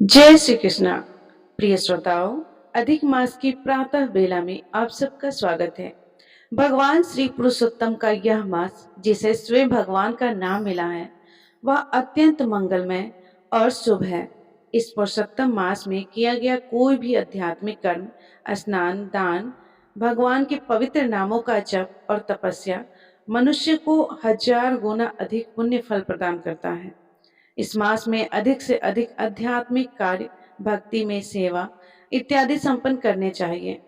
जय श्री कृष्णा। प्रिय श्रोताओं, अधिक मास की प्रातः बेला में आप सबका स्वागत है। भगवान श्री पुरुषोत्तम का यह मास, जिसे स्वयं भगवान का नाम मिला है, वह अत्यंत मंगलमय और शुभ है। इस पुरुषोत्तम मास में किया गया कोई भी आध्यात्मिक कर्म, स्नान, दान, भगवान के पवित्र नामों का जप और तपस्या मनुष्य को 1000 गुना अधिक पुण्य फल प्रदान करता है। इस मास में अधिक से अधिक आध्यात्मिक कार्य, भक्ति में सेवा इत्यादि संपन्न करने चाहिए।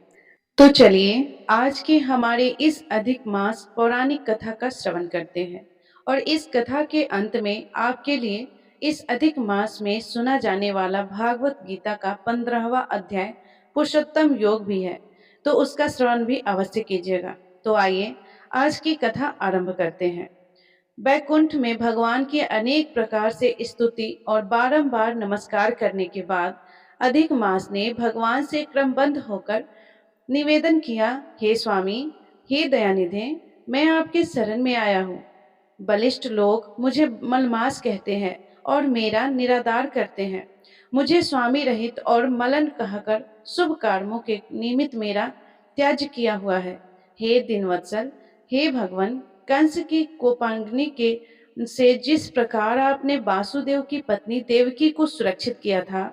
तो चलिए आज के हमारे इस अधिक मास पौराणिक कथा का श्रवण करते हैं और इस कथा के अंत में आपके लिए इस अधिक मास में सुना जाने वाला भागवत गीता का 15वां अध्याय पुरुषोत्तम योग भी है, तो उसका श्रवण भी अवश्य कीजिएगा। तो आइए आज की कथा आरंभ करते हैं। बैकुंठ में भगवान की अनेक प्रकार से स्तुति और बारंबार नमस्कार करने के बाद अधिक मास ने भगवान से क्रमबद्ध होकर निवेदन किया, हे स्वामी, हे दयानिधे, मैं आपके शरण में आया हूँ। बलिष्ठ लोग मुझे मलमास कहते हैं और मेरा निरादार करते हैं। मुझे स्वामी रहित और मलन कहकर शुभ कर्मों के निमित्त मेरा त्याज किया हुआ है। हे दीनवत्सल, हे भगवान, कंस की कोपांगनी के से जिस प्रकार आपने वासुदेव की पत्नी देवकी को सुरक्षित किया था,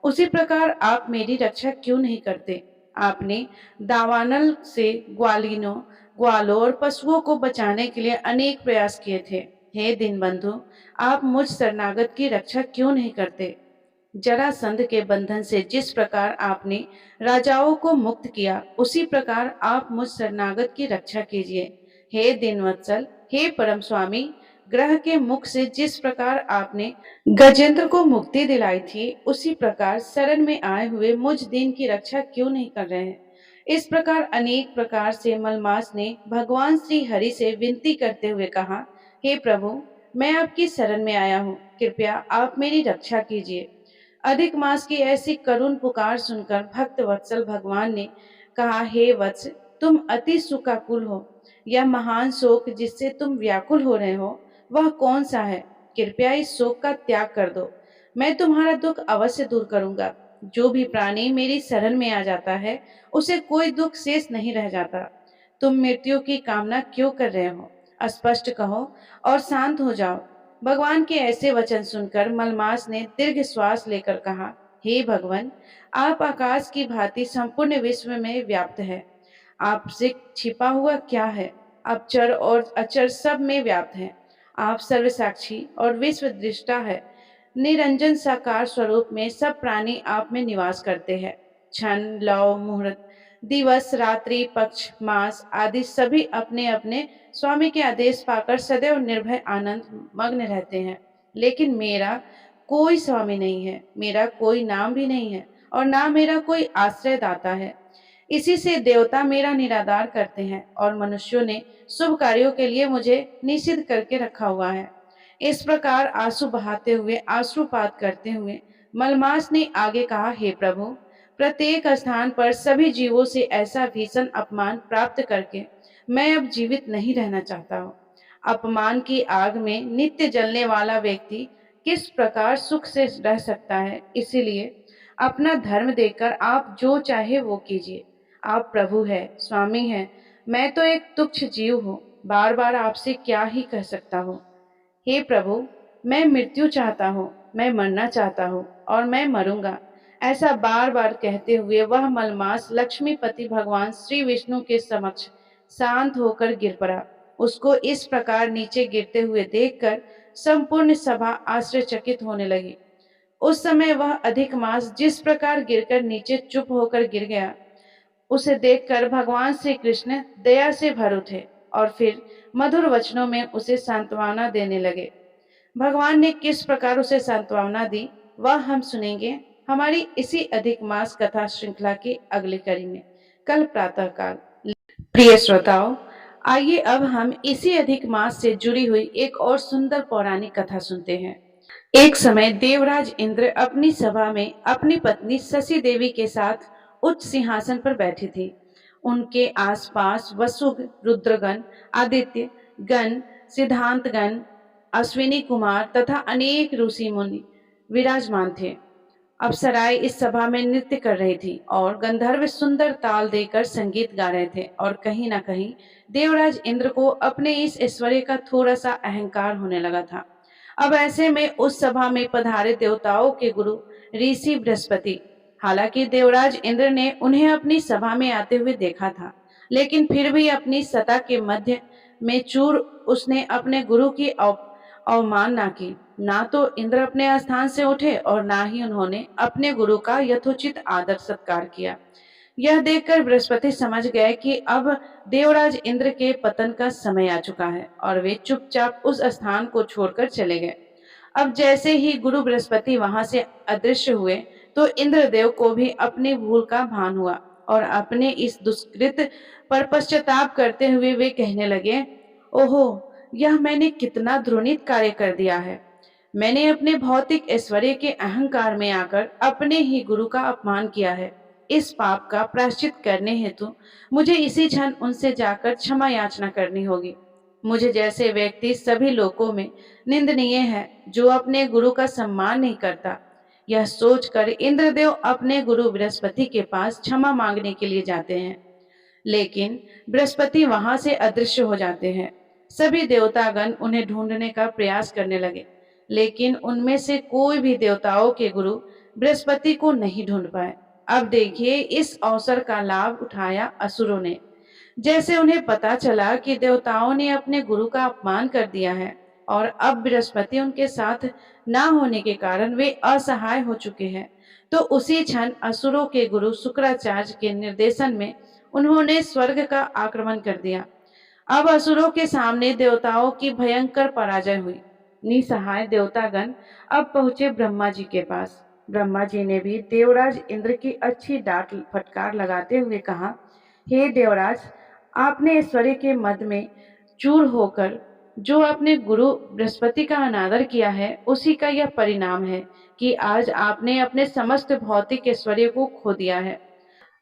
उसी प्रकार आप मेरी रक्षा क्यों नहीं करते? आपने दावानल से ग्वालिनों, ग्वालों और पशुओं को बचाने के लिए अनेक प्रयास किए थे। हे दीनबंधु, आप मुझ शरणागत की रक्षा क्यों नहीं करते? जरासंध के बंधन से जिस प्रकार आपने राजाओं को मुक्त किया, उसी प्रकार आप मुझ शरणागत की रक्षा कीजिए। हे दीनवत्सल, हे परम स्वामी, ग्रह के मुख से जिस प्रकार आपने गजेंद्र को मुक्ति दिलाई थी, उसी प्रकार शरण में आए हुए मुझ दीन की रक्षा क्यों नहीं कर रहे हैं? इस प्रकार अनेक प्रकार से मलमास ने भगवान श्री हरि से विनती करते हुए कहा, हे प्रभु, मैं आपकी शरण में आया हूँ, कृपया आप मेरी रक्षा कीजिए। अधिक मास की ऐसी करुण पुकार सुनकर भक्त वत्सल भगवान ने कहा, हे वत्स, तुम अति शोकाकुल हो। यह महान शोक जिससे तुम व्याकुल हो रहे हो, वह कौन सा है? कृपया इस शोक का त्याग कर दो, मैं तुम्हारा दुख अवश्य दूर करूंगा। जो भी प्राणी मेरी शरण में आ जाता है, उसे कोई दुख शेष नहीं रह जाता। तुम मृत्यु की कामना क्यों कर रहे हो? स्पष्ट कहो और शांत हो जाओ। भगवान के ऐसे वचन सुनकर मलमास ने दीर्घ श्वास लेकर कहा, हे भगवान, आप आकाश की भांति संपूर्ण विश्व में व्याप्त है। आपसे छिपा हुआ क्या है? आप चर और अचर सब में व्याप्त हैं। आप सर्वसाक्षी और विश्व दृष्टा है। निरंजन साकार स्वरूप में सब प्राणी आप में निवास करते हैं। क्षण, लौ, मुहूर्त, दिवस, रात्रि, पक्ष, मास आदि सभी अपने अपने स्वामी के आदेश पाकर सदैव निर्भय आनंद मग्न रहते हैं। लेकिन मेरा कोई स्वामी नहीं है, मेरा कोई नाम भी नहीं है और ना मेरा कोई आश्रय दाता है। इसी से देवता मेरा निरादार करते हैं और मनुष्यों ने शुभ कार्यों के लिए मुझे निषिद्ध करके रखा हुआ है। इस प्रकार आंसू बहाते हुए, आश्रुपात करते हुए मलमास ने आगे कहा, हे प्रभु, प्रत्येक स्थान पर सभी जीवों से ऐसा भीषण अपमान प्राप्त करके मैं अब जीवित नहीं रहना चाहता हूँ। अपमान की आग में नित्य जलने वाला व्यक्ति किस प्रकार सुख से रह सकता है? इसीलिए अपना धर्म देकर आप जो चाहे वो कीजिए। आप प्रभु है, स्वामी है, मैं तो एक तुच्छ जीव हूँ, बार बार आपसे क्या ही कह सकता हूँ। हे प्रभु, मैं मृत्यु चाहता हूँ, मैं मरना चाहता हूँ और मैं मरूंगा। ऐसा बार बार कहते हुए वह मलमास लक्ष्मीपति भगवान श्री विष्णु के समक्ष शांत होकर गिर पड़ा। उसको इस प्रकार नीचे गिरते हुए देखकर संपूर्ण सभा आश्चर्यचकित होने लगी। उस समय वह अधिक मास जिस प्रकार गिरकर नीचे चुप होकर गिर गया, उसे देखकर भगवान श्री कृष्ण दया से भर उठे और फिर मधुर वचनों में उसे सांत्वना देने लगे। भगवान ने किस प्रकार उसे सांत्वना दी, वह हम सुनेंगे हमारी इसी अधिक मास कथा श्रृंखला की अगली कड़ी में, कल प्रातः काल। प्रिय श्रोताओं, आइए अब हम इसी अधिक मास से जुड़ी हुई एक और सुंदर पौराणिक कथा सुनते हैं। एक समय देवराज इंद्र अपनी सभा में अपनी पत्नी शशि देवी के साथ उच्च सिंहासन पर बैठी थी। उनके आसपास वसुग, रुद्रगण, आदित्य गण, सिद्धांत गण, अश्विनी कुमार तथा अनेक ऋषि मुनि विराजमान थे। अप्सराएं इस सभा में नृत्य कर रही थी और गंधर्व सुंदर ताल देकर संगीत गा रहे थे और कहीं ना कहीं देवराज इंद्र को अपने इस ऐश्वर्य का थोड़ा सा अहंकार होने लगा था। अब ऐसे में उस सभा में पधारे देवताओं के गुरु ऋषि बृहस्पति, हालांकि देवराज इंद्र ने उन्हें अपनी सभा में आते हुए देखा था, लेकिन फिर भी अपनी सत्ता के मध्य में चूर उसने अपने गुरु की अवमानना की। ना तो इंद्र अपने स्थान से उठे और ना ही उन्होंने अपने गुरु का यथोचित आदर सत्कार किया। यह देखकर बृहस्पति समझ गए कि अब देवराज इंद्र के पतन का समय आ चुका है और वे चुपचाप उस स्थान को छोड़कर चले गए। अब जैसे ही गुरु बृहस्पति वहां से अदृश्य हुए तो इंद्रदेव को भी अपनी भूल का भान हुआ और अपने इस दुष्कृत पर पश्चाताप करते हुए वे कहने लगे, ओहो, यह मैंने कितना द्रोणित कार्य कर दिया है। मैंने अपने भौतिक ऐश्वर्य के अहंकार में आकर अपने ही गुरु का अपमान किया है। इस पाप का प्रायश्चित करने हेतु मुझे इसी क्षण उनसे जाकर क्षमा याचना करनी होगी। मुझे जैसे व्यक्ति सभी लोकों में निंदनीय है जो अपने गुरु का सम्मान नहीं करता। यह सोचकर इंद्रदेव अपने गुरु बृहस्पति के पास क्षमा मांगने के लिए जाते हैं, लेकिन बृहस्पति वहां से अदृश्य हो जाते हैं। सभी देवतागण उन्हें ढूंढने का प्रयास करने लगे, लेकिन उनमें से कोई भी देवताओं के गुरु बृहस्पति को नहीं ढूंढ पाए। अब देखिए, इस अवसर का लाभ उठाया असुरों ने। जैसे उन्हें पता चला कि देवताओं ने अपने गुरु का अपमान कर दिया है और अब बृहस्पति उनके साथ ना होने के कारण वे असहाय हो चुके हैं, तो उसी क्षण असुरों के गुरु शुक्राचार्य के निर्देशन में उन्होंने स्वर्ग का आक्रमण कर दिया। अब असुरों के सामने देवताओं की भयंकर पराजय हुई। निसहाय देवतागण अब पहुंचे ब्रह्मा जी के पास। ब्रह्मा जी ने भी देवराज इंद्र की अच्छी डांट फटकार लगाते हुए कहा, हे देवराज, आपने ऐश्वर्य के मद में चूर होकर जो अपने गुरु बृहस्पति का अनादर किया है, उसी का यह परिणाम है कि आज आपने अपने समस्त भौतिक ऐश्वर्य को खो दिया है।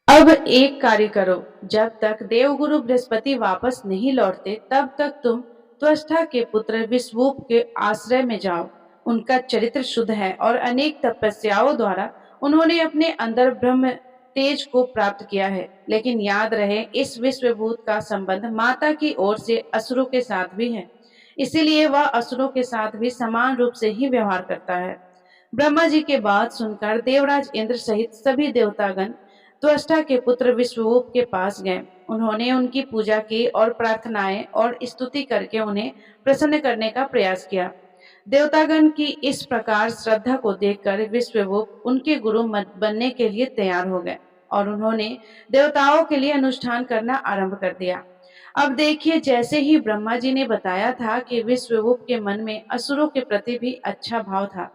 अब एक कार्य करो, जब तक देवगुरु बृहस्पति वापस नहीं लौटते तब तक तुम त्वष्टा के पुत्र विश्वरूप के आश्रय में जाओ। उनका चरित्र शुद्ध है और अनेक तपस्याओं द्वारा उन्होंने अपने अंदर ब्रह्म तेज को प्राप्त किया है। लेकिन याद रहे, इस विश्वभूत का संबंध माता की ओर से असुरों के साथ भी है, इसीलिए वह असुरों के साथ भी समान रूप से ही व्यवहार करता है। ब्रह्मा जी के बात सुनकर देवराज इंद्र सहित सभी देवतागण त्वष्टा के पुत्र विश्वरूप के पास गए। उन्होंने उनकी पूजा की और प्रार्थनाएं और स्तुति करके उन्हें प्रसन्न करने का प्रयास किया। देवतागण की इस प्रकार श्रद्धा को देखकर विश्वरूप उनके गुरु बनने के लिए तैयार हो गए और उन्होंने देवताओं के लिए अनुष्ठान करना आरंभ कर दिया। अब देखिए, जैसे ही ब्रह्मा जी ने बताया था कि विश्वरूप के मन में असुरों के प्रति भी अच्छा भाव था,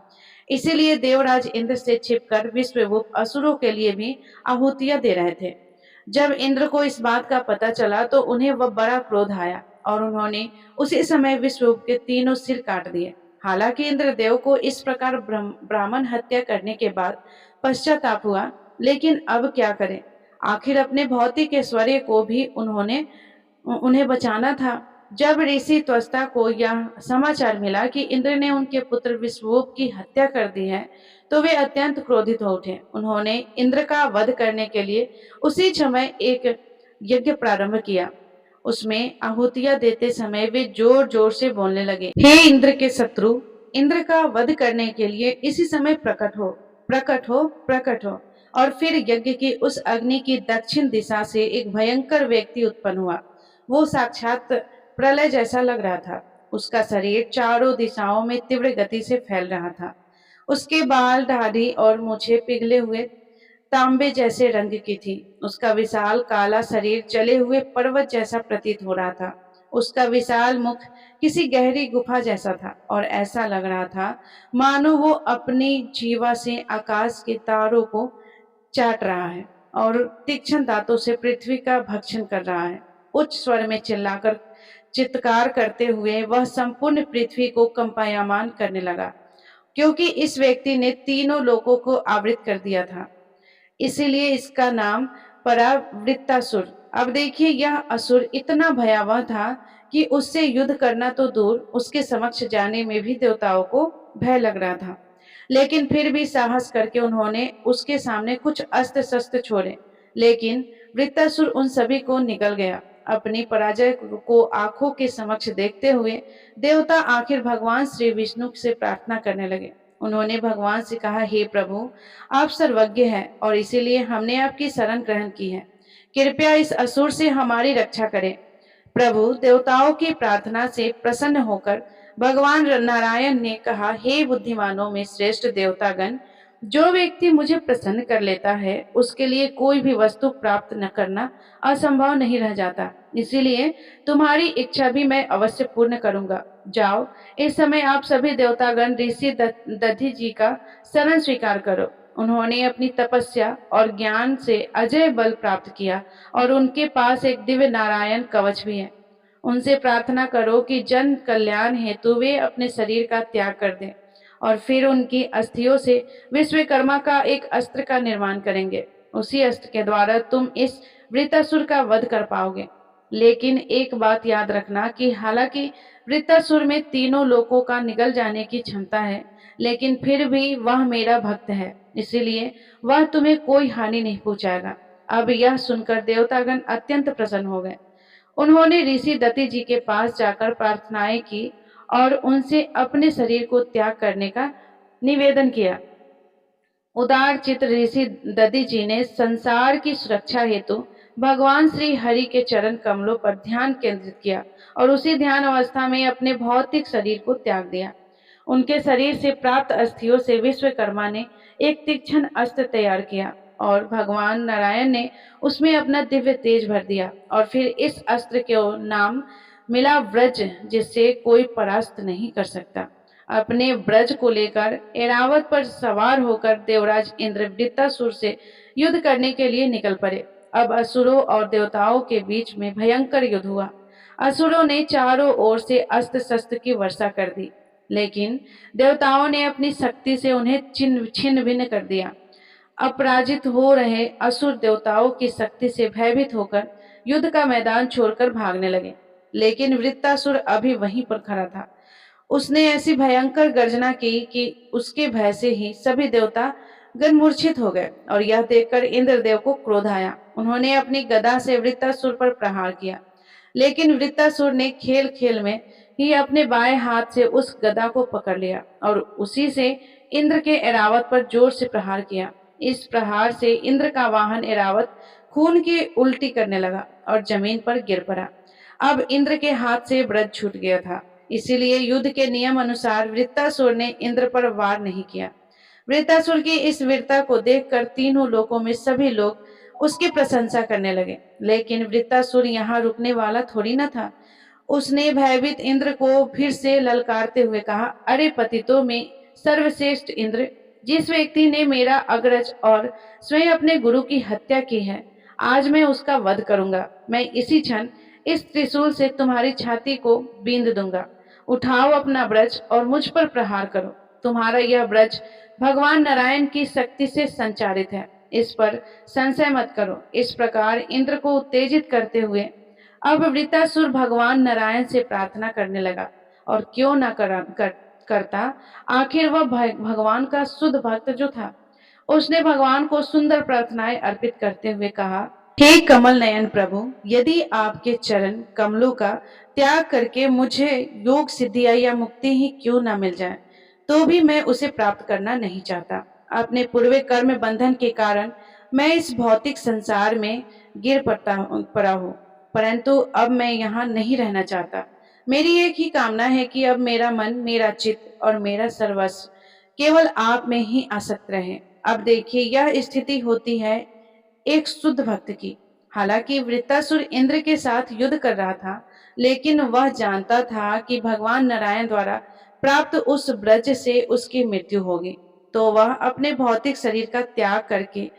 इसीलिए देवराज इंद्र से छिपकर विश्वरूप असुरों के लिए भी आहुतियां दे रहे थे। जब इंद्र को इस बात का पता चला तो उन्हें वह बड़ा क्रोध आया और उन्होंने उसी समय विश्वरूप के तीनों सिर काट दिए। हालांकि इंद्रदेव को इस प्रकार ब्राह्मण हत्या करने के बाद पश्चाताप हुआ, लेकिन अब क्या करें, आखिर अपने भौतिक ऐश्वर्य को भी उन्हें बचाना था। जब ऋषि त्वष्टा को यह समाचार मिला कि इंद्र ने उनके पुत्र विश्वरूप की हत्या कर दी है, तो वे अत्यंत क्रोधित हो उठे। उन्होंने इंद्र का वध करने के लिए उसी समय एक यज्ञ प्रारंभ किया। उसमें आहुतियां देते समय वे जोर जोर से बोलने लगे, हे इंद्र के शत्रु, इंद्र का वध करने के लिए इसी समय प्रकट हो, प्रकट हो, प्रकट हो। और फिर यज्ञ की उस अग्नि की दक्षिण दिशा से एक भयंकर व्यक्ति उत्पन्न हुआ। वो साक्षात प्रलय जैसा लग रहा था। उसका शरीर चारों दिशाओं में तीव्र गति से फैल रहा था। उसके बाल, दाढ़ी और मूछें पिघले हुए तांबे जैसे रंग की थी। उसका विशाल काला शरीर जले हुए पर्वत जैसा प्रतीत हो रहा था। उसका विशाल मुख किसी गहरी गुफा जैसा था और ऐसा लग रहा था मानो वो अपनी जीवा से आकाश के तारों को चाट रहा है और तीक्ष्ण दांतों से पृथ्वी का भक्षण कर रहा है। उच्च स्वर में चिल्लाकर चित्कार करते हुए वह संपूर्ण पृथ्वी को कंपायमान करने लगा, क्योंकि इस व्यक्ति ने तीनों लोकों को आवृत कर दिया था। इसीलिए इसका नाम परावृत्तासुर। अब देखिए, यह असुर इतना भयावह था कि उससे युद्ध करना तो दूर, उसके समक्ष जाने में भी देवताओं को भय लग रहा था। लेकिन फिर भी साहस करके उन्होंने उसके सामने कुछ अस्त्र शस्त्र छोड़े, लेकिन वृत्तासुर उन सभी को निगल गया। अपनी पराजय को आंखों के समक्ष देखते हुए देवता आखिर भगवान श्री विष्णु से प्रार्थना करने लगे। उन्होंने भगवान से कहा, हे प्रभु, आप सर्वज्ञ हैं और इसीलिए हमने आपकी शरण ग्रहण की है। कृपया इस असुर से हमारी रक्षा करें। प्रभु देवताओं की प्रार्थना से प्रसन्न होकर भगवान नारायण ने कहा, हे बुद्धिमानों में श्रेष्ठ देवतागण, जो व्यक्ति मुझे प्रसन्न कर लेता है उसके लिए कोई भी वस्तु प्राप्त न करना असंभव नहीं रह जाता। इसीलिए तुम्हारी इच्छा भी मैं अवश्य पूर्ण करूंगा। जाओ, इस समय आप सभी देवतागण ऋषि दधि जी का शरण स्वीकार करो। उन्होंने अपनी तपस्या और ज्ञान से अजय बल प्राप्त किया और उनके पास एक दिव्य नारायण कवच भी है। उनसे प्रार्थना करो कि जन कल्याण हेतु वे अपने शरीर का त्याग कर दें और फिर उनकी अस्थियों से विश्वकर्मा का एक अस्त्र का निर्माण करेंगे। उसी अस्त्र के द्वारा तुम इस वृत्तासुर का वध कर पाओगे। लेकिन एक बात याद रखना कि हालांकि वृत्तासुर में तीनों लोकों का निगल जाने की क्षमता है, लेकिन फिर भी वह मेरा भक्त है, इसीलिए वह तुम्हें कोई हानि नहीं पहुंचाएगा। अब यह सुनकर देवतागण अत्यंत प्रसन्न हो गए। उन्होंने ऋषि दत्ति जी के पास जाकर प्रार्थनाएं की और उनसे अपने शरीर को त्याग करने का निवेदन किया। उदार चित्त ऋषि दधि जी ने संसार की सुरक्षा हेतु भगवान श्री हरि के चरण कमलों पर ध्यान केंद्रित किया और उसी ध्यान अवस्था में अपने भौतिक शरीर को त्याग दिया। उनके शरीर से प्राप्त अस्थियों से विश्वकर्मा ने एक तीक्ष्ण अस्त्र तैयार किया और भगवान नारायण ने उसमें अपना दिव्य तेज भर दिया और फिर इस अस्त्र के नाम मिला व्रज, जिससे कोई परास्त नहीं कर सकता। अपने ब्रज को लेकर ऐरावत पर सवार होकर देवराज इंद्र वृत्तासुर से युद्ध करने के लिए निकल पड़े। अब असुरों और देवताओं के बीच में भयंकर युद्ध हुआ। असुरों ने चारों ओर से अस्त्र शस्त्र की वर्षा कर दी, लेकिन देवताओं ने अपनी शक्ति से उन्हें छिन्न भिन्न कर दिया। अपराजित हो रहे असुर देवताओं की शक्ति से भयभीत होकर युद्ध का मैदान छोड़कर भागने लगे, लेकिन वृत्तासुर अभी वहीं पर खड़ा था। उसने ऐसी भयंकर गर्जना की कि उसके भय से ही सभी देवता गण मूर्छित हो गए और यह देखकर इंद्रदेव को क्रोध आया। उन्होंने अपनी गदा से वृत्तासुर पर प्रहार किया, लेकिन वृत्तासुर ने खेल खेल में ही अपने बाएं हाथ से उस गदा को पकड़ लिया और उसी से इंद्र के ऐरावत पर जोर से प्रहार किया। इस प्रहार से इंद्र का वाहन ऐरावत खून की उल्टी करने लगा और जमीन पर गिर पड़ा। अब इंद्र के हाथ से ब्रज छूट गया था, इसीलिए युद्ध के नियम अनुसार वृत्तासुर ने इंद्र पर वार नहीं किया। वृत्तासुर की इस वीरता को देखकर तीनों लोकों में सभी लोग उसकी प्रशंसा करने लगे, लेकिन वृत्तासुर यहाँ रुकने वाला थोड़ी न था। उसने भयभीत इंद्र को फिर से ललकारते हुए कहा, अरे पतितों में सर्वश्रेष्ठ इंद्र, जिस व्यक्ति ने मेरा अग्रज और स्वयं अपने गुरु की हत्या की है, आज मैं उसका वध करूंगा। मैं इसी क्षण इस त्रिशूल से तुम्हारी छाती को बींध दूंगा। उठाओ अपना ब्रज और मुझ पर प्रहार करो। तुम्हारा यह ब्रज भगवान नारायण की शक्ति से संचारित है, इस पर संशय मत करो। इस प्रकार इंद्र को उत्तेजित करते हुए अब वृत्तासुर भगवान नारायण से प्रार्थना करने लगा, और क्यों न करता, आखिर वह भगवान का शुद्ध भक्त जो था। उसने भगवान को सुंदर प्रार्थनाएं अर्पित करते हुए कहा, हे कमल नयन प्रभु, यदि आपके चरण कमलों का त्याग करके मुझे योग सिद्धि या मुक्ति ही क्यों न मिल जाए, तो भी मैं उसे प्राप्त करना नहीं चाहता। अपने पूर्व कर्म बंधन के कारण मैं इस भौतिक संसार में गिर पड़ा हूँ, परंतु अब मैं यहाँ नहीं रहना चाहता। मेरी एक ही कामना है कि अब मेरा मन, मेरा चित्त और मेरा सर्वस्व केवल आप में ही आसक्त रहे। अब देखिए, यह स्थिति होती है एक शुद्ध भक्त की। हालांकि वृत्तासुर इंद्र के साथ युद्ध कर रहा था, लेकिन वह जानता था कि भगवान नारायण द्वारा प्राप्त उस ब्रज से उसकी मृत्यु होगी, तो वह अपने भौतिक शरीर का त्याग करके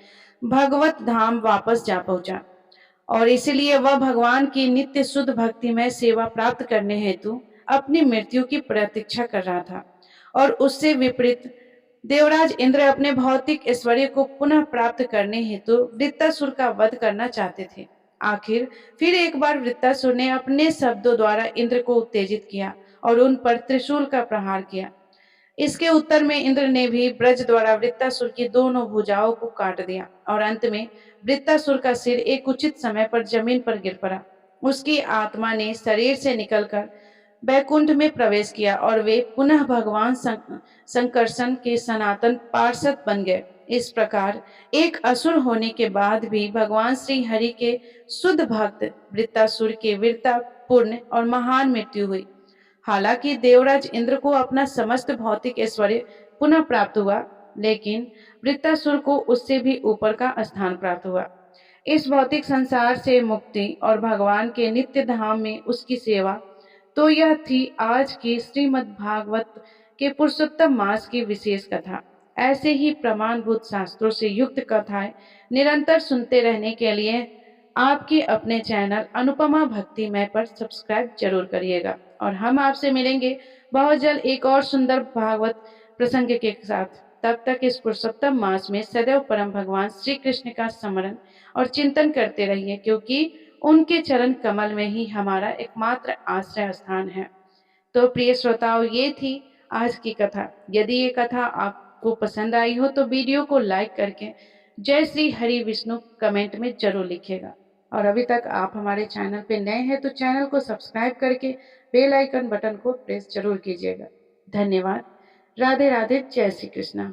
भगवत धाम वापस जा पहुंचा और इसलिए वह भगवान की नित्य शुद्ध भक्तिमय सेवा प्राप्त करने हेतु अपनी मृत्यु की प्रतीक्षा कर रहा था। और उससे विपरीत देवराज इंद्र अपने भौतिक ऐश्वर्य को पुनः प्राप्त करने हेतु वृत्तासुर का वध करना चाहते थे। आखिर फिर एक बार वृत्तासुर ने अपने शब्दों द्वारा इंद्र को उत्तेजित किया और उन पर त्रिशूल का प्रहार किया। इसके उत्तर में इंद्र ने भी ब्रज द्वारा वृत्तासुर की दोनों भुजाओं को काट दिया और अंत में वृत्तासुर का सिर एक उचित समय पर जमीन पर गिर पड़ा। उसकी आत्मा ने शरीर से निकलकर वैकुंठ में प्रवेश किया और वे पुनः भगवान संकर्षण के सनातन पार्षद बन गए। इस प्रकार एक असुर होने के बाद भी भगवान श्री हरि के शुद्ध भक्त वृत्तासुर के वीरता पूर्ण और महान मृत्यु हुई। हालांकि देवराज इंद्र को अपना समस्त भौतिक ऐश्वर्य पुनः प्राप्त हुआ, लेकिन वृत्तासुर को उससे भी ऊपर का स्थान प्राप्त हुआ। इस भौतिक संसार से मुक्ति और भगवान के नित्य धाम में उसकी सेवा। तो यह थी आज की श्रीमद् भागवत के पुरुषोत्तम मास की विशेष कथा। ऐसे ही प्रमाणभूत शास्त्रों से युक्त कथाएं निरंतर सुनते रहने के लिए आपके अपने चैनल अनुपमा भक्तिमय पर सब्सक्राइब जरूर करिएगा और हम आपसे मिलेंगे बहुत जल्द एक और सुंदर भागवत प्रसंग के साथ। तब तक इस पुरुषोत्तम मास में सदैव परम भगवान श्री कृष्ण का स्मरण और चिंतन करते रहिए, क्योंकि उनके चरण कमल में ही हमारा एकमात्र आश्रय स्थान है। तो प्रिय श्रोताओं, ये थी आज की कथा। यदि ये कथा आपको पसंद आई हो तो वीडियो को लाइक करके जय श्री हरि विष्णु कमेंट में जरूर लिखिएगा। और अभी तक आप हमारे चैनल पे नए हैं तो चैनल को सब्सक्राइब करके बेल आइकन बटन को प्रेस जरूर कीजिएगा। धन्यवाद। राधे राधे। जय श्री कृष्णा।